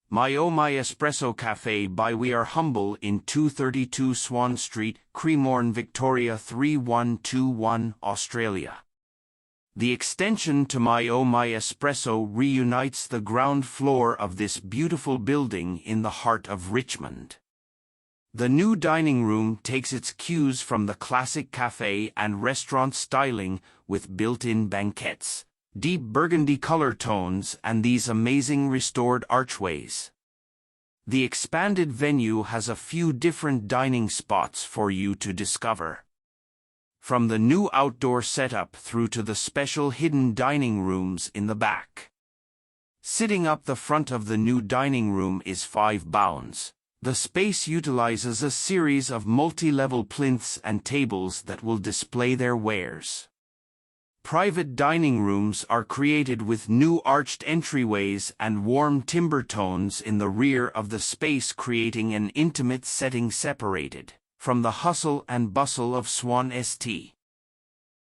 My Oh My Espresso Café by We Are Humble in 232 Swan Street, CREMORNE Victoria 3121, Australia. The extension to My Oh My Espresso reunites the ground floor of this beautiful building in the heart of Richmond. The new dining room takes its cues from the classic cafe and restaurant styling with built-in banquettes, deep burgundy color tones, and these amazing restored archways. The expanded venue has a few different dining spots for you to discover. From the new outdoor setup through to the special hidden dining rooms in the back. Sitting up the front of the new dining room is 5 bounds. The space utilizes a series of multi-level plinths and tables that will display their wares. Private dining rooms are created with new arched entryways and warm timber tones in the rear of the space, creating an intimate setting separated from the hustle and bustle of SWAN St.